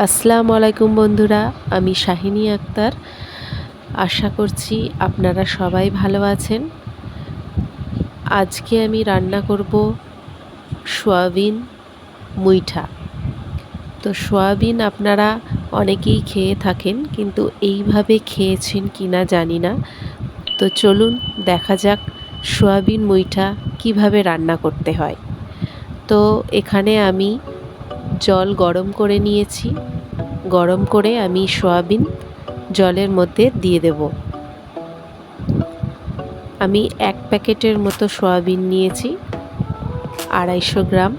আসসালামু আলাইকুম বন্ধুরা, আমি শাহিনী আক্তার। আশা করছি আপনারা সবাই ভালো আছেন। আজকে আমি রান্না করব সয়াবিন মুইঠা। তো সয়াবিন আপনারা অনেকেই খেয়ে থাকেন, কিন্তু এইভাবে খেয়েছেন কিনা জানি না। তো চলুন দেখা যাক সয়াবিন মুইঠা কিভাবে রান্না করতে হয়। তো এখানে আমি জল গরম করে নিয়েছি। গরম করে আমি সয়াবিন জলের মধ্যে দিয়ে দেব। আমি 1 প্যাকেটের মতো সয়াবিন নিয়েছি, 250 গ্রাম।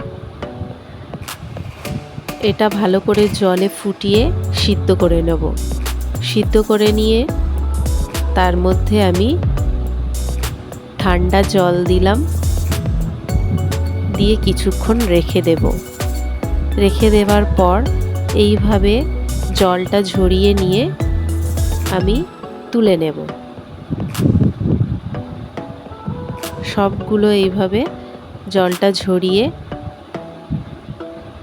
এটা ভালো করে জলে ফুটিয়ে সিদ্ধ করে নেব। সিদ্ধ করে নিয়ে তার মধ্যে আমি ঠান্ডা জল দিলাম, দিয়ে কিছুক্ষণ রেখে দেব। রেখে দেওয়ার পর এইভাবে জলটা ঝরিয়ে নিয়ে আমি তুলে নেব। সবগুলো এইভাবে জলটা ঝরিয়ে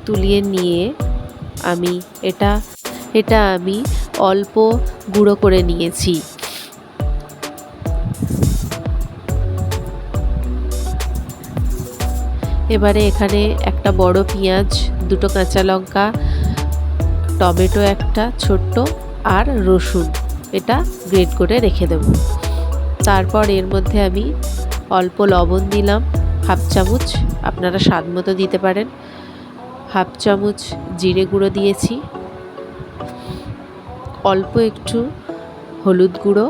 তুলিয়ে নিয়ে আমি এটা আমি অল্প গুঁড়ো করে নিয়েছি। এবারে এখানে একটা বড় পেঁয়াজ, 2টো কাঁচা লঙ্কা, টমেটো একটা ছোট্ট, আর রসুন এটা গ্রেট করে রেখে দেব। তারপর এর মধ্যে আমি অল্প লবণ দিলাম, 1/2 চামচ, আপনারা স্বাদ মতো দিতে পারেন। 1/2 চামচ জিরে গুঁড়ো দিয়েছি, অল্প একটু হলুদ গুঁড়ো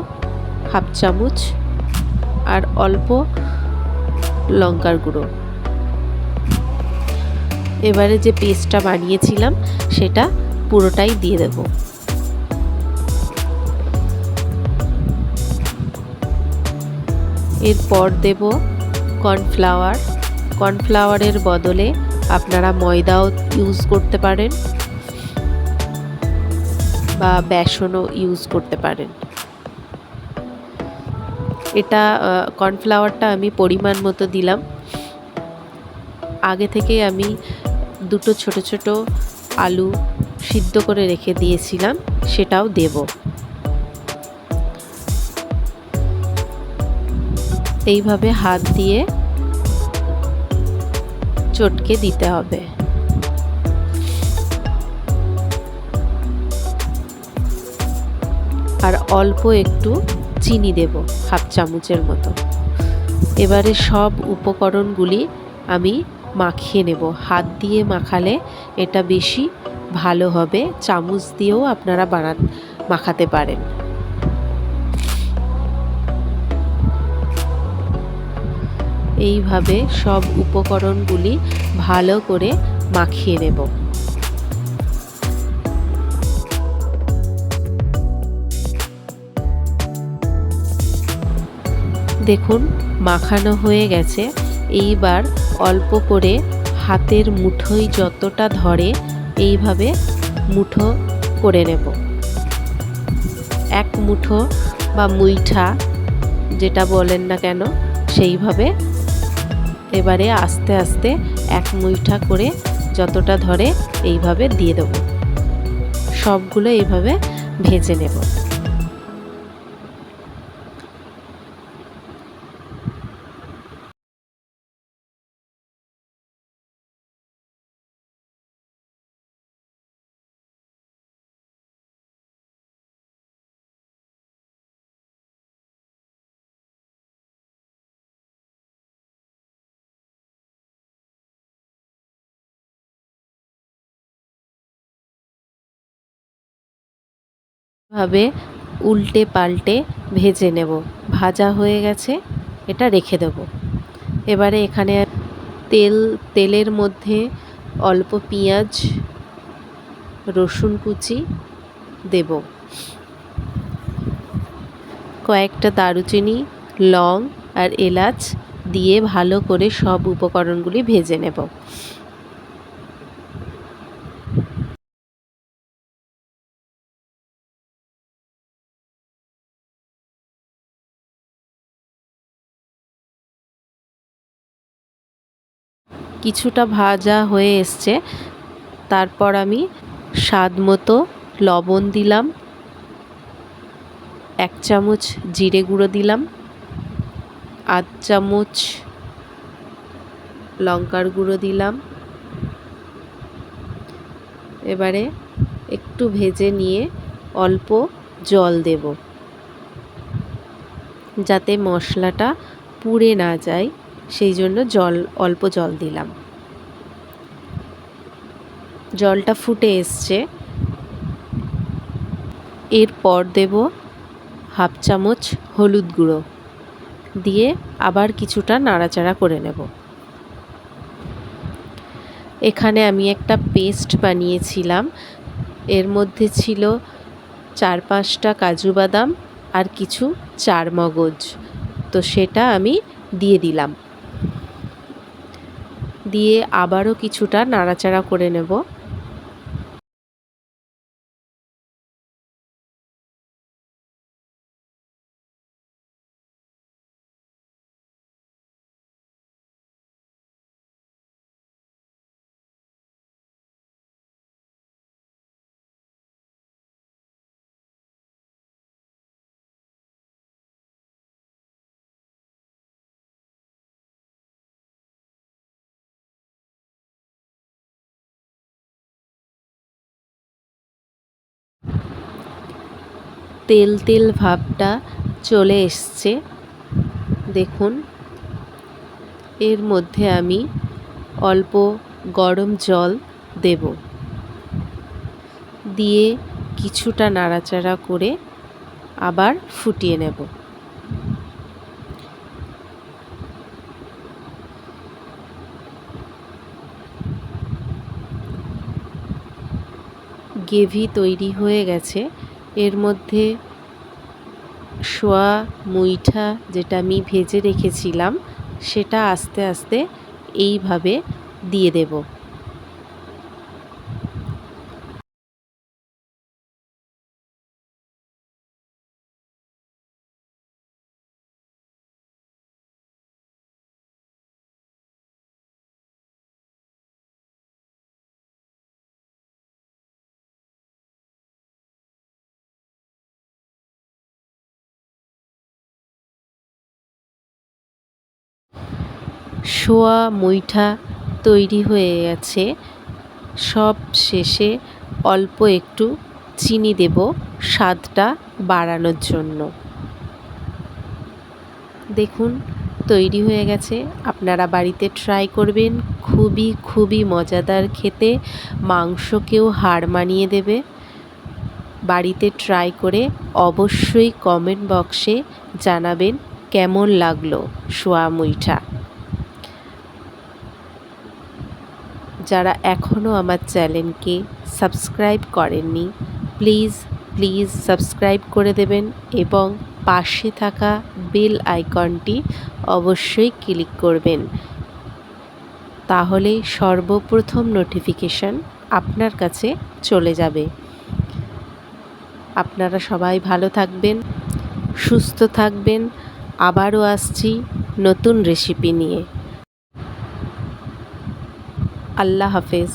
1/2 চামচ, আর অল্প লঙ্কার গুঁড়ো। এবারে যে পেস্টটা বানিয়েছিলাম সেটা পুরোটাই দিয়ে দেব। এরপর দেব কর্নফ্লাওয়ার। কর্নফ্লাওয়ারের বদলে আপনারা ময়দাও ইউজ করতে পারেন বা বেসনও ইউজ করতে পারেন। এটা কর্নফ্লাওয়ারটা আমি পরিমাণ মতো দিলাম। আগে থেকে আমি 2টো ছোট ছোট আলু সিদ্ধ করে রেখে দিয়েছিলাম, সেটাও দেব। এইভাবে হাত দিয়ে চটকে দিতে হবে। আর অল্প একটু চিনি দেব, 1/2 চামচের মতো। এবারে সব উপকরণগুলি আমি মাখিয়ে নেব। হাত দিয়ে মাখালে এটা বেশি ভালো হবে, চামচ দিয়েও আপনারা মাখাতে পারেন। এইভাবে সব উপকরণগুলি ভালো করে মাখিয়ে নেব। দেখুন মাখানো হয়ে গেছে। এইবার অল্প করে হাতের মুঠোয় যতটা ধরে এইভাবে মুঠো করে নেব। 1 মুঠো বা মুইঠা যেটা বলেন না কেন, সেইভাবে এবারে আস্তে আস্তে 1 মুইঠা করে যতটা ধরে এইভাবে দিয়ে দেব। সবগুলো এইভাবে ভেজে নেব। ভাবে উল্টে পাল্টে ভেজে নেব। ভাজা হয়ে গেছে, এটা রেখে দেব। এবারে এখানে তেলের মধ্যে অল্প পেঁয়াজ, রসুন কুচি দেব, কয়েকটা দারুচিনি, লং আর এলাচ দিয়ে ভালো করে সব উপকরণগুলি ভেজে নেব। কিছুটা ভাজা হয়ে এসছে, তারপর আমি স্বাদ মতো লবণ দিলাম, 1 চামচ জিরে গুঁড়ো দিলাম, 1/2 চামচ লঙ্কার গুঁড়ো দিলাম। এবারে একটু ভেজে নিয়ে অল্প জল দেব, যাতে মশলাটা পুড়ে না যায়, সেই জন্য অল্প জল দিলাম। জলটা ফুটে এসছে, এরপর দেব 1/2 চামচ হলুদ গুঁড়ো দিয়ে আবার কিছুটা নাড়াচাড়া করে নেব। এখানে আমি একটা পেস্ট বানিয়েছিলাম, এর মধ্যে ছিল 4-5টা কাজু বাদাম আর কিছু চার মগজ, তো সেটা আমি দিয়ে দিলাম। দিয়ে আবারও কিছুটা নাড়াচাড়া করে নেব। তেল তেল ভাবটা চলে এসছে, দেখুন। এর মধ্যে আমি অল্প গরম জল দেব, দিয়ে কিছুটা নাড়াচাড়া করে আবার ফুটিয়ে নেব। গ্রেভি তৈরি হয়ে গেছে। এর মধ্যে মুইঠা যেটা আমি ভেজে রেখেছিলাম সেটা আস্তে আস্তে এইভাবে দিয়ে দেব। মুইঠা তৈরি হয়ে গেছে। সব শেষে অল্প একটু চিনি দেব স্বাদটা বাড়ানোর জন্য। দেখুন তৈরি হয়ে গেছে, আপনারা বাড়িতে ট্রাই করবেন। খুবই খুবই মজাদার খেতে, মাংসকেও হার মানিয়ে দেবে। বাড়িতে ট্রাই করে অবশ্যই কমেন্ট বক্সে জানাবেন কেমন লাগলো মুইঠা। যারা এখনও আমার চ্যানেলকে সাবস্ক্রাইব করেননি, প্লিজ প্লিজ সাবস্ক্রাইব করে দেবেন এবং পাশে থাকা বেল আইকনটি অবশ্যই ক্লিক করবেন, তাহলে সর্বপ্রথম নোটিফিকেশন আপনার কাছে চলে যাবে। আপনারা সবাই ভালো থাকবেন, সুস্থ থাকবেন। আবারও আসছি নতুন রেসিপি নিয়ে। আল্লাহ হাফেজ।